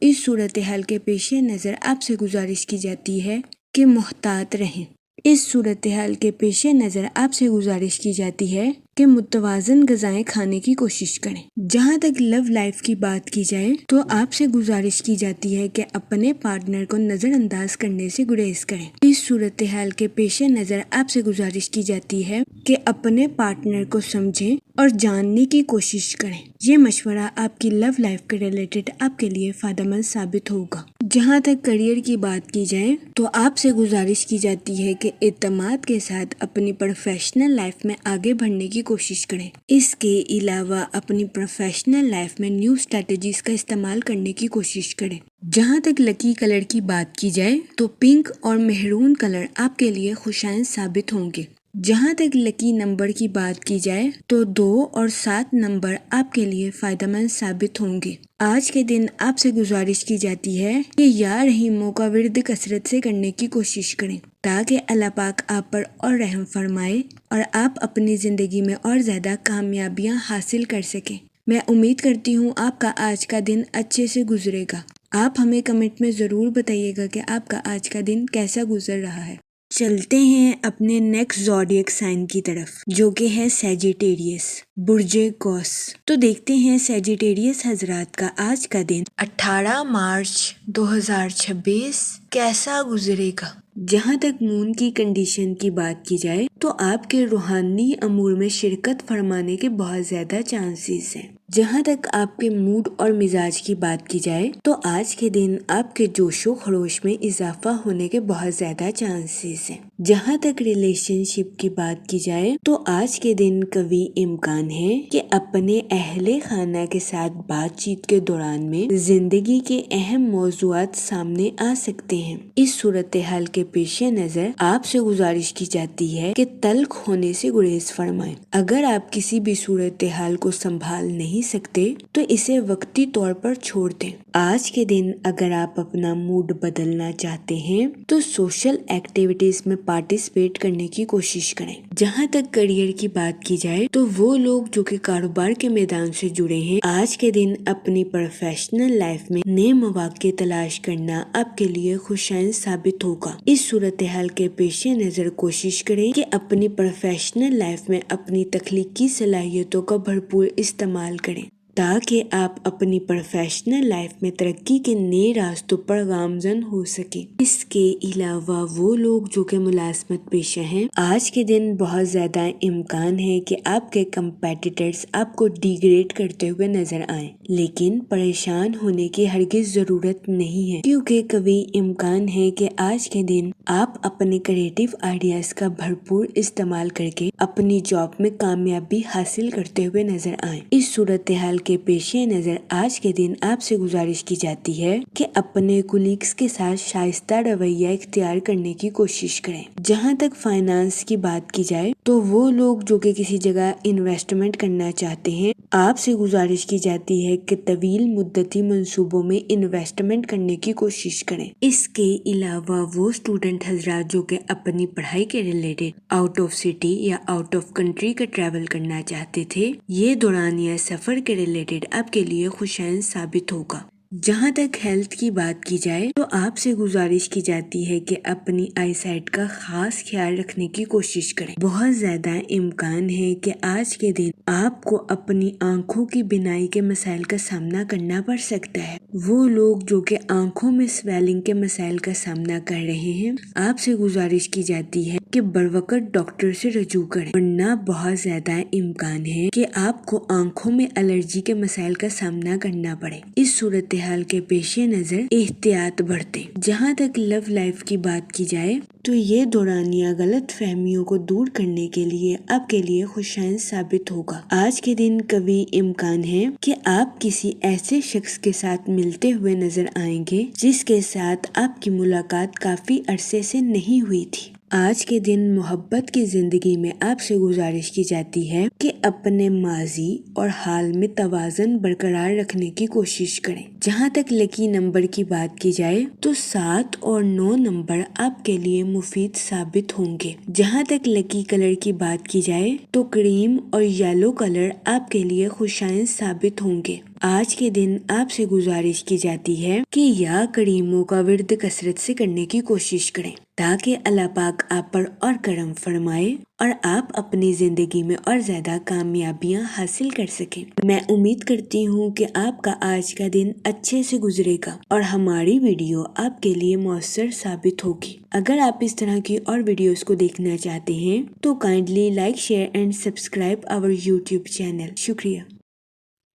اس صورتحال کے پیش نظر آپ سے گزارش کی جاتی ہے کہ محتاط رہیں۔ اس صورتحال کے پیش نظر آپ سے گزارش کی جاتی ہے کہ متوازن غذائیں کھانے کی کوشش کریں۔ جہاں تک لو لائف کی بات کی جائے تو آپ سے گزارش کی جاتی ہے کہ اپنے پارٹنر کو نظر انداز کرنے سے گریز کریں۔ اس صورتحال کے پیش نظر آپ سے گزارش کی جاتی ہے کہ اپنے پارٹنر کو سمجھیں اور جاننے کی کوشش کریں۔ یہ مشورہ آپ کی لو لائف کے ریلیٹڈ آپ کے لیے فائدہ مند ثابت ہوگا۔ جہاں تک کیریئر کی بات کی جائے تو آپ سے گزارش کی جاتی ہے کہ اعتماد کے ساتھ اپنی پروفیشنل لائف میں آگے بڑھنے کی کوشش کریں۔ اس کے علاوہ اپنی پروفیشنل لائف میں نیو اسٹریٹجیز کا استعمال کرنے کی کوشش کریں۔ جہاں تک لکی کلر کی بات کی جائے تو پنک اور مہرون کلر آپ کے لیے خوشائند ثابت ہوں گے۔ جہاں تک لکی نمبر کی بات کی جائے تو 2 اور 7 نمبر آپ کے لیے فائدہ مند ثابت ہوں گے۔ آج کے دن آپ سے گزارش کی جاتی ہے کہ یا رحیموں کا ورد کثرت سے کرنے کی کوشش کریں تاکہ اللہ پاک آپ پر اور رحم فرمائے اور آپ اپنی زندگی میں اور زیادہ کامیابیاں حاصل کر سکیں۔ میں امید کرتی ہوں آپ کا آج کا دن اچھے سے گزرے گا۔ آپ ہمیں کمنٹ میں ضرور بتائیے گا کہ آپ کا آج کا دن کیسا گزر رہا ہے۔ چلتے ہیں اپنے نیکسٹ زوڈیک سائن کی طرف جو کہ ہے سیجیٹیریس، برج قوس۔ تو دیکھتے ہیں سیجیٹیریس حضرات کا آج کا دن 18 مارچ 2026 کیسا گزرے گا۔ جہاں تک مون کی کنڈیشن کی بات کی جائے تو آپ کے روحانی امور میں شرکت فرمانے کے بہت زیادہ چانسز ہیں۔ جہاں تک آپ کے موڈ اور مزاج کی بات کی جائے تو آج کے دن آپ کے جوش و خروش میں اضافہ ہونے کے بہت زیادہ چانسز ہیں۔ جہاں تک ریلیشن شپ کی بات کی جائے تو آج کے دن قوی امکان ہے کہ اپنے اہل خانہ کے ساتھ بات چیت کے دوران میں زندگی کے اہم موضوعات سامنے آ سکتے ہیں۔ اس صورتحال کے پیش نظر آپ سے گزارش کی جاتی ہے کہ تلخ ہونے سے گریز فرمائیں۔ اگر آپ کسی بھی صورتحال کو سنبھال نہیں سکتے تو اسے وقتی طور پر چھوڑ دیں۔ آج کے دن اگر آپ اپنا موڈ بدلنا چاہتے ہیں تو سوشل ایکٹیویٹیز میں پارٹیسپیٹ کرنے کی کوشش کریں۔ جہاں تک کیریئر کی بات کی جائے تو وہ لوگ جو کہ کاروبار کے میدان سے جڑے ہیں آج کے دن اپنی پروفیشنل لائف میں نئے مواقع تلاش کرنا آپ کے لیے خوشائند ثابت ہوگا۔ اس صورتحال کے پیش نظر کوشش کریں کہ اپنی پروفیشنل لائف میں اپنی تخلیقی صلاحیتوں کا بھرپور استعمال کریں تاکہ آپ اپنی پروفیشنل لائف میں ترقی کے نئے راستوں پر گامزن ہو سکیں۔ اس کے علاوہ وہ لوگ جو کہ ملازمت پیشہ ہیں آج کے دن بہت زیادہ امکان ہے کہ آپ کے کمپیٹیٹرز آپ کو ڈیگریڈ کرتے ہوئے نظر آئیں، لیکن پریشان ہونے کی ہرگز ضرورت نہیں ہے کیونکہ قوی امکان ہے کہ آج کے دن آپ اپنے کریٹیو آئیڈیاز کا بھرپور استعمال کر کے اپنی جاب میں کامیابی حاصل کرتے ہوئے نظر آئیں۔ اس صورتحال کے پیش نظر آج کے دن آپ سے گزارش کی جاتی ہے کہ اپنے کولیگز کے ساتھ شائستہ رویہ اختیار کرنے کی کوشش کریں۔ جہاں تک فائنانس کی بات کی جائے تو وہ لوگ جو کہ کسی جگہ انویسٹمنٹ کرنا چاہتے ہیں آپ سے گزارش کی جاتی ہے کہ طویل مدتی منصوبوں میں انویسٹمنٹ کرنے کی کوشش کریں۔ اس کے علاوہ وہ اسٹوڈنٹ حضرات جو کہ اپنی پڑھائی کے ریلیٹڈ آؤٹ آف سٹی یا آؤٹ آف کنٹری کا ٹریول کرنا چاہتے تھے یہ دورانیہ سفر کے ریلیٹڈ آپ کے لیے خوشائند ثابت ہوگا۔ جہاں تک ہیلتھ کی بات کی جائے تو آپ سے گزارش کی جاتی ہے کہ اپنی آئی سائٹ کا خاص خیال رکھنے کی کوشش کریں۔ بہت زیادہ امکان ہے کہ آج کے دن آپ کو اپنی آنکھوں کی بینائی کے مسائل کا سامنا کرنا پڑ سکتا ہے۔ وہ لوگ جو کہ آنکھوں میں سویلنگ کے مسائل کا سامنا کر رہے ہیں آپ سے گزارش کی جاتی ہے کہ بروقت ڈاکٹر سے رجوع کریں ورنہ بہت زیادہ امکان ہے کہ آپ کو آنکھوں میں الرجی کے مسائل کا سامنا کرنا پڑے۔ اس صورتحال کے پیش نظر احتیاط برتیں۔ جہاں تک لو لائف کی بات کی جائے تو یہ دورانیہ غلط فہمیوں کو دور کرنے کے لیے آپ کے لیے خوشائند ثابت ہوگا۔ آج کے دن قوی امکان ہے کہ آپ کسی ایسے شخص کے ساتھ ملتے ہوئے نظر آئیں گے جس کے ساتھ آپ کی ملاقات کافی عرصے سے نہیں ہوئی تھی۔ آج کے دن محبت کی زندگی میں آپ سے گزارش کی جاتی ہے کہ اپنے ماضی اور حال میں توازن برقرار رکھنے کی کوشش کریں۔ جہاں تک لکی نمبر کی بات کی جائے تو 7 اور 9 نمبر آپ کے لیے مفید ثابت ہوں گے۔ جہاں تک لکی کلر کی بات کی جائے تو کریم اور یلو کلر آپ کے لیے خوشائند ثابت ہوں گے۔ آج کے دن آپ سے گزارش کی جاتی ہے کہ یا کریموں کا ورد کثرت سے کرنے کی کوشش کریں تاکہ اللہ پاک آپ پر اور کرم فرمائے اور آپ اپنی زندگی میں اور زیادہ کامیابیاں حاصل کر سکیں۔ میں امید کرتی ہوں کہ آپ کا آج کا دن اچھے سے گزرے گا اور ہماری ویڈیو آپ کے لیے مؤثر ثابت ہوگی۔ اگر آپ اس طرح کی اور ویڈیوز کو دیکھنا چاہتے ہیں تو kindly like, share and subscribe our YouTube channel. شکریہ۔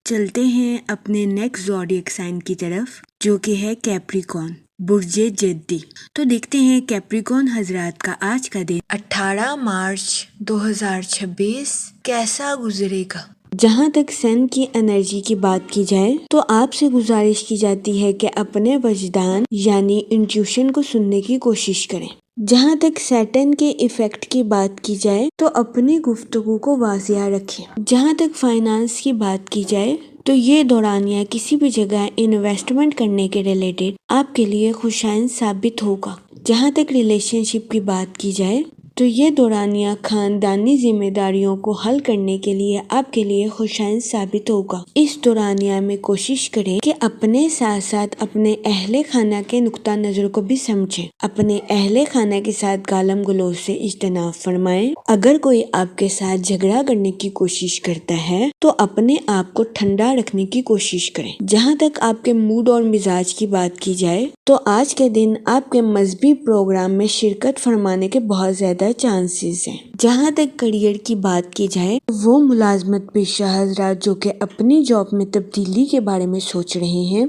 چلتے ہیں اپنے نیکسٹ زوڈیک سائن کی طرف جو کہ ہے کیپریکون، برج جدی۔ تو دیکھتے ہیں کیپریکون حضرات کا آج کا دن 18 مارچ 2026 کیسا گزرے گا۔ جہاں تک سن کی انرجی کی بات کی جائے تو آپ سے گزارش کی جاتی ہے کہ اپنے وجدان یعنی انٹیوشن کو سننے کی کوشش کریں۔ جہاں تک سیٹن کے ایفیکٹ کی بات کی جائے تو اپنی گفتگو کو واضح رکھیں۔ جہاں تک فائنانس کی بات کی جائے تو یہ دورانیہ کسی بھی جگہ انویسٹمنٹ کرنے کے ریلیٹڈ آپ کے لیے خوشائن ثابت ہوگا۔ جہاں تک ریلیشن شپ کی بات کی جائے تو یہ دورانیہ خاندانی ذمہ داریوں کو حل کرنے کے لیے آپ کے لیے خوشائن ثابت ہوگا۔ اس دورانیہ میں کوشش کریں کہ اپنے ساتھ ساتھ اپنے اہل خانہ کے نقطہ نظر کو بھی سمجھیں۔ اپنے اہل خانہ کے ساتھ گالم گلوچ سے اجتناب فرمائیں۔ اگر کوئی آپ کے ساتھ جھگڑا کرنے کی کوشش کرتا ہے تو اپنے آپ کو ٹھنڈا رکھنے کی کوشش کریں۔ جہاں تک آپ کے موڈ اور مزاج کی بات کی جائے تو آج کے دن آپ کے مذہبی پروگرام میں شرکت فرمانے کے بہت زیادہ چانسز ہیں۔ جہاں تک کریئر کی بات کی جائے وہ ملازمت پیشہ حضرات جو کہ اپنی جاب میں تبدیلی کے بارے میں سوچ رہے ہیں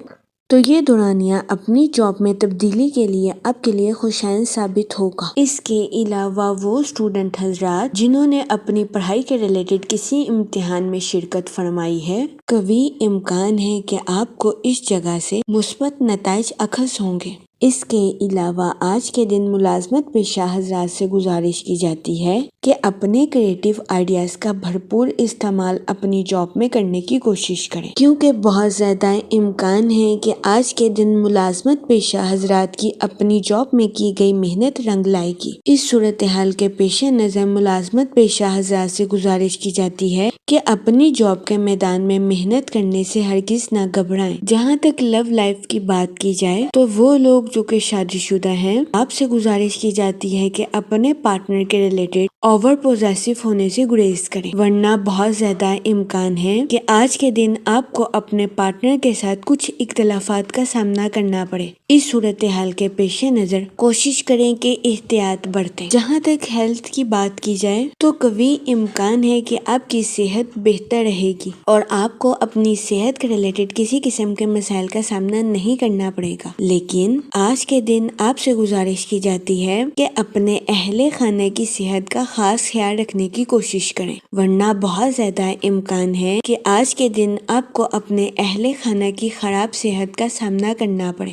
تو یہ دورانیہ اپنی جاب میں تبدیلی کے لیے آپ کے لیے خوشائن ثابت ہوگا۔ اس کے علاوہ وہ اسٹوڈنٹ حضرات جنہوں نے اپنی پڑھائی کے ریلیٹڈ کسی امتحان میں شرکت فرمائی ہے، قوی امکان ہے کہ آپ کو اس جگہ سے مثبت نتائج اخذ ہوں گے۔ اس کے علاوہ آج کے دن ملازمت پیشہ حضرات سے گزارش کی جاتی ہے کہ اپنے کریٹیو آئیڈیاز کا بھرپور استعمال اپنی جاب میں کرنے کی کوشش کریں، کیونکہ بہت زیادہ امکان ہے کہ آج کے دن ملازمت پیشہ حضرات کی اپنی جاب میں کی گئی محنت رنگ لائے گی۔ اس صورتحال کے پیش نظر ملازمت پیشہ حضرات سے گزارش کی جاتی ہے کہ اپنی جاب کے میدان میں محنت کرنے سے ہرگز نہ گھبرائیں۔ جہاں تک لو لائف کی بات کی جائے تو وہ لوگ جو کہ شادی شدہ ہیں آپ سے گزارش کی جاتی ہے کہ اپنے پارٹنر کے ریلیٹڈ اوور پوزیسو ہونے سے گریز کریں، ورنہ بہت زیادہ امکان ہے کہ آج کے دن آپ کو اپنے پارٹنر کے ساتھ کچھ اختلافات کا سامنا کرنا پڑے۔ اس صورتحال کے پیش نظر کوشش کریں کہ احتیاط برتیں۔ جہاں تک ہیلتھ کی بات کی جائے تو قوی امکان ہے کہ آپ کی صحت بہتر رہے گی اور آپ کو اپنی صحت کے ریلیٹڈ کسی قسم کے مسائل کا سامنا نہیں کرنا پڑے گا، لیکن آج کے دن آپ سے گزارش کی جاتی ہے کہ اپنے اہل خانہ کی صحت کا خاص خیال رکھنے کی کوشش کریں، ورنہ بہت زیادہ امکان ہے کہ آج کے دن آپ کو اپنے اہل خانہ کی خراب صحت کا سامنا کرنا پڑے۔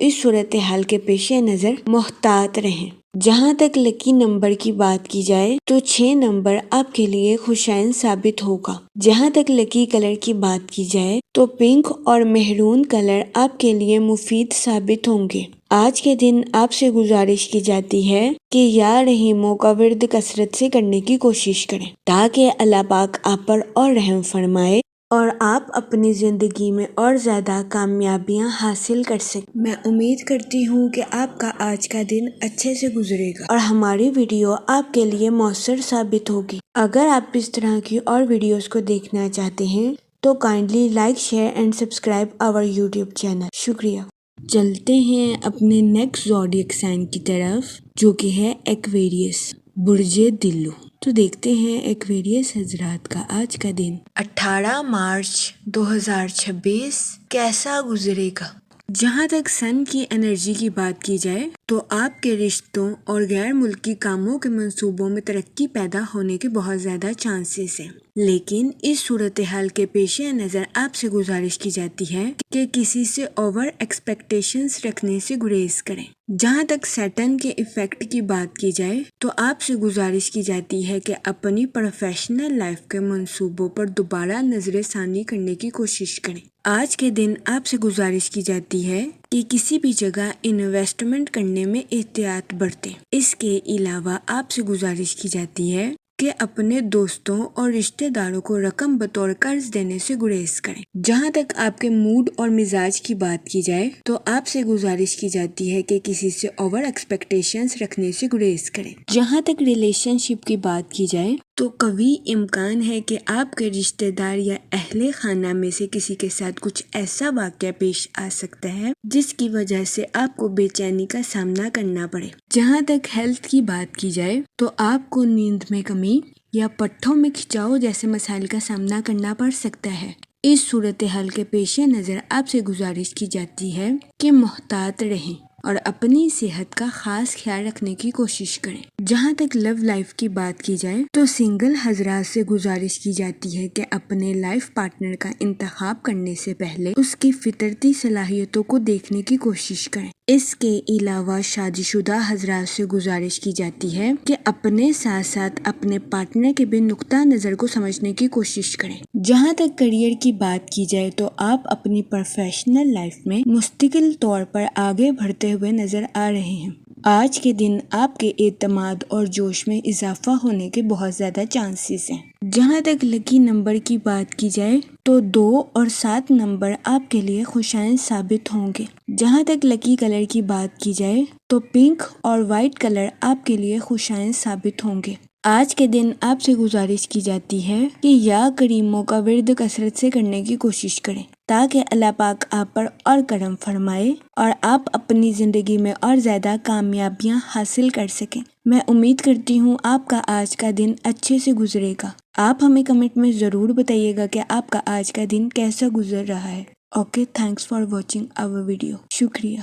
اس صورتحال کے پیش نظر محتاط رہیں۔ جہاں تک لکی نمبر کی بات کی جائے تو 6 نمبر آپ کے لیے خوشائن ثابت ہوگا۔ جہاں تک لکی کلر کی بات کی جائے تو پنک اور مہرون کلر آپ کے لیے مفید ثابت ہوں گے۔ آج کے دن آپ سے گزارش کی جاتی ہے کہ یا رحیموں کا ورد کثرت سے کرنے کی کوشش کریں تاکہ اللہ پاک آپ پر اور رحم فرمائے اور آپ اپنی زندگی میں اور زیادہ کامیابیاں حاصل کر سکیں۔ میں امید کرتی ہوں کہ آپ کا آج کا دن اچھے سے گزرے گا اور ہماری ویڈیو آپ کے لیے مؤثر ثابت ہوگی۔ اگر آپ اس طرح کی اور ویڈیوز کو دیکھنا چاہتے ہیں تو kindly like, share and subscribe our YouTube channel. شکریہ۔ چلتے ہیں اپنے نیکسٹ زوڈیک سائن کی طرف جو کہ ہے ایکویریس، برج دلو۔ تو دیکھتے ہیں ایکویریس حضرات کا آج کا دن 18 مارچ 2026 کیسا گزرے گا۔ جہاں تک سن کی انرجی کی بات کی جائے تو آپ کے رشتوں اور غیر ملکی کاموں کے منصوبوں میں ترقی پیدا ہونے کے بہت زیادہ چانسز ہیں، لیکن اس صورتحال کے پیش نظر آپ سے گزارش کی جاتی ہے کہ کسی سے اوور ایکسپیکٹیشنز رکھنے سے گریز کریں۔ جہاں تک سیٹن کے ایفیکٹ کی بات کی جائے تو آپ سے گزارش کی جاتی ہے کہ اپنی پروفیشنل لائف کے منصوبوں پر دوبارہ نظر ثانی کرنے کی کوشش کریں۔ آج کے دن آپ سے گزارش کی جاتی ہے کہ کسی بھی جگہ انویسٹمنٹ کرنے میں احتیاط برتیں۔ اس کے علاوہ آپ سے گزارش کی جاتی ہے کہ اپنے دوستوں اور رشتہ داروں کو رقم بطور قرض دینے سے گریز کریں۔ جہاں تک آپ کے موڈ اور مزاج کی بات کی جائے تو آپ سے گزارش کی جاتی ہے کہ کسی سے اوور ایکسپیکٹیشنز رکھنے سے گریز کریں۔ جہاں تک ریلیشن شپ کی بات کی جائے تو قوی امکان ہے کہ آپ کے رشتہ دار یا اہل خانہ میں سے کسی کے ساتھ کچھ ایسا واقعہ پیش آ سکتا ہے جس کی وجہ سے آپ کو بے چینی کا سامنا کرنا پڑے۔ جہاں تک ہیلتھ کی بات کی جائے تو آپ کو نیند میں کمی یا پٹھوں میں کھچاؤ جیسے مسائل کا سامنا کرنا پڑ سکتا ہے۔ اس صورتحال کے پیش نظر آپ سے گزارش کی جاتی ہے کہ محتاط رہیں اور اپنی صحت کا خاص خیال رکھنے کی کوشش کریں۔ جہاں تک لو لائف کی بات کی جائے تو سنگل حضرات سے گزارش کی جاتی ہے کہ اپنے لائف پارٹنر کا انتخاب کرنے سے پہلے اس کی فطرتی صلاحیتوں کو دیکھنے کی کوشش کریں۔ اس کے علاوہ شادی شدہ حضرات سے گزارش کی جاتی ہے کہ اپنے ساتھ ساتھ اپنے پارٹنر کے بھی نقطہ نظر کو سمجھنے کی کوشش کریں۔ جہاں تک کیریئر کی بات کی جائے تو آپ اپنی پروفیشنل لائف میں مستقل طور پر آگے بڑھتے ہوئے نظر آ رہے ہیں۔ آج کے دن آپ کے اعتماد اور جوش میں اضافہ ہونے کے بہت زیادہ چانسز ہیں۔ جہاں تک لکی نمبر کی بات کی جائے تو 2 اور 7 نمبر آپ کے لیے خوشائن ثابت ہوں گے۔ جہاں تک لکی کلر کی بات کی جائے تو پنک اور وائٹ کلر آپ کے لیے خوشائن ثابت ہوں گے۔ آج کے دن آپ سے گزارش کی جاتی ہے کہ یا کریموں کا ورد کثرت سے کرنے کی کوشش کریں تاکہ اللہ پاک آپ پر اور کرم فرمائے اور آپ اپنی زندگی میں اور زیادہ کامیابیاں حاصل کر سکیں۔ میں امید کرتی ہوں آپ کا آج کا دن اچھے سے گزرے گا۔ آپ ہمیں کمنٹ میں ضرور بتائیے گا کہ آپ کا آج کا دن کیسا گزر رہا ہے۔ Okay, thanks for watching our video. شکریہ۔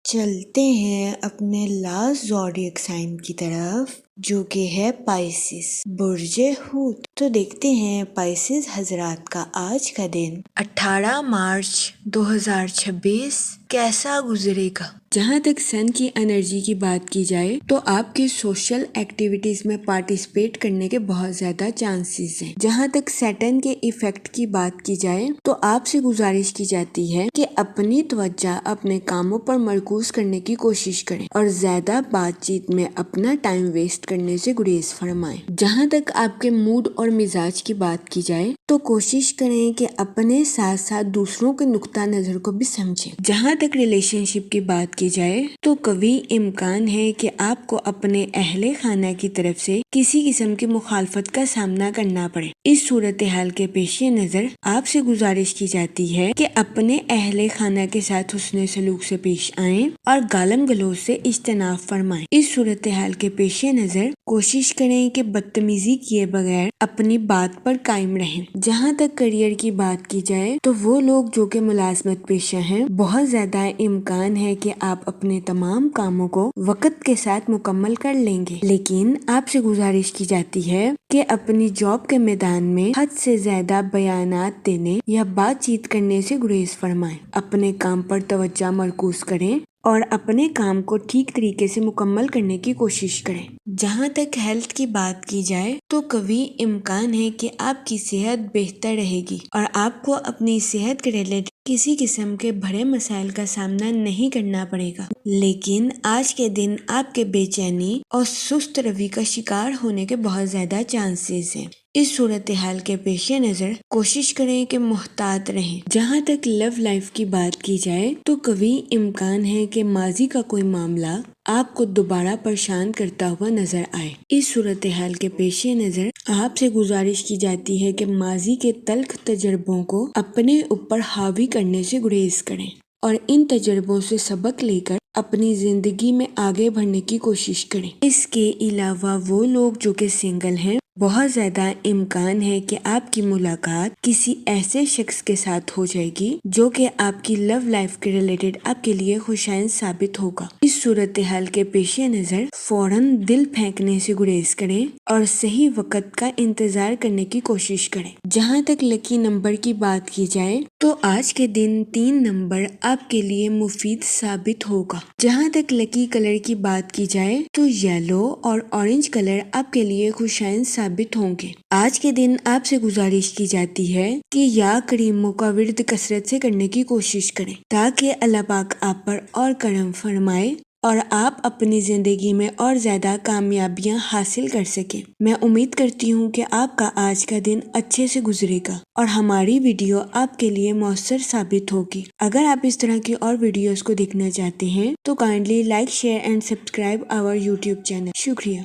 چلتے ہیں اپنے لاسٹ زوڈیک سائن کی طرف جو کہ ہے پائسس، برج حوت۔ تو دیکھتے ہیں پائسس حضرات کا آج کا دن 18 مارچ 2026 کیسا گزرے گا۔ جہاں تک سن کی انرجی کی بات کی جائے تو آپ کے سوشل ایکٹیویٹیز میں پارٹیسپیٹ کرنے کے بہت زیادہ چانسز ہیں۔ جہاں تک سیٹرن کے ایفیکٹ کی بات کی جائے تو آپ سے گزارش کی جاتی ہے کہ اپنی توجہ اپنے کاموں پر مرکوز کرنے کی کوشش کریں اور زیادہ بات چیت میں اپنا ٹائم ویسٹ کرنے سے گریز فرمائیں۔ جہاں تک آپ کے موڈ اور مزاج کی بات کی جائے تو کوشش کریں کہ اپنے ساتھ ساتھ دوسروں کے نقطہ نظر کو بھی سمجھیں۔ جہاں تک ریلیشن شپ کی بات کی جائے تو قوی امکان ہے کہ آپ کو اپنے اہل خانہ کی طرف سے کسی قسم کی مخالفت کا سامنا کرنا پڑے۔ اس صورتحال کے پیش نظر آپ سے گزارش کی جاتی ہے کہ اپنے اہل خانہ کے ساتھ حسن سلوک سے پیش آئیں اور گالم گلوچ سے اجتناب فرمائیں۔ اس صورتحال کے پیش نظر کوشش کریں کہ بدتمیزی کیے بغیر اپنی بات پر قائم رہیں۔ جہاں تک کیریئر کی بات کی جائے تو وہ لوگ جو کہ ملازمت پیشہ ہیں بہت زیادہ امکان ہے کہ آپ اپنے تمام کاموں کو وقت کے ساتھ مکمل کر لیں گے، لیکن آپ سے گزارش کی جاتی ہے کہ اپنی جاب کے میدان میں حد سے زیادہ بیانات دینے یا بات چیت کرنے سے گریز فرمائیں۔ اپنے کام پر توجہ مرکوز کریں اور اپنے کام کو ٹھیک طریقے سے مکمل کرنے کی کوشش کریں۔ جہاں تک ہیلتھ کی بات کی جائے تو قوی امکان ہے کہ آپ کی صحت بہتر رہے گی اور آپ کو اپنی صحت کے ریلیٹڈ کسی قسم کے بڑے مسائل کا سامنا نہیں کرنا پڑے گا، لیکن آج کے دن آپ کے بے چینی اور سست روی کا شکار ہونے کے بہت زیادہ چانسز ہیں۔ اس صورتحال کے پیش نظر کوشش کریں کہ محتاط رہیں۔ جہاں تک لو لائف کی بات کی جائے تو قوی امکان ہے کہ ماضی کا کوئی معاملہ آپ کو دوبارہ پریشان کرتا ہوا نظر آئے۔ اس صورتحال کے پیش نظر آپ سے گزارش کی جاتی ہے کہ ماضی کے تلخ تجربوں کو اپنے اوپر حاوی کرنے سے گریز کریں اور ان تجربوں سے سبق لے کر اپنی زندگی میں آگے بڑھنے کی کوشش کریں۔ اس کے علاوہ وہ لوگ جو کہ سنگل ہیں بہت زیادہ امکان ہے کہ آپ کی ملاقات کسی ایسے شخص کے ساتھ ہو جائے گی جو کہ آپ کی لو لائف کے ریلیٹڈ آپ کے لیے خوشائن ثابت ہوگا۔ اس صورتحال کے پیش نظر فوراً دل پھینکنے سے گریز کریں اور صحیح وقت کا انتظار کرنے کی کوشش کریں۔ جہاں تک لکی نمبر کی بات کی جائے تو آج کے دن 3 نمبر آپ کے لیے مفید ثابت ہوگا۔ جہاں تک لکی کلر کی بات کی جائے تو یلو اور اورنج کلر آپ کے لیے خوشائن ثابت ہوں گے۔ آج کے دن آپ سے گزارش کی جاتی ہے کہ یا کریموں کا ورد کثرت سے کرنے کی کوشش کریں تاکہ اللہ پاک آپ پر اور کرم فرمائے اور آپ اپنی زندگی میں اور زیادہ کامیابیاں حاصل کر سکیں۔ میں امید کرتی ہوں کہ آپ کا آج کا دن اچھے سے گزرے گا اور ہماری ویڈیو آپ کے لیے مؤثر ثابت ہوگی۔ اگر آپ اس طرح کی اور ویڈیوز کو دیکھنا چاہتے ہیں تو kindly like, share and subscribe our YouTube channel. شکریہ۔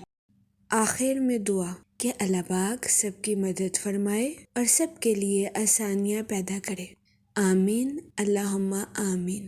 آخر میں دعا کہ اللہ پاک سب کی مدد فرمائے اور سب کے لیے آسانیاں پیدا کرے۔ آمین، اللہم آمین۔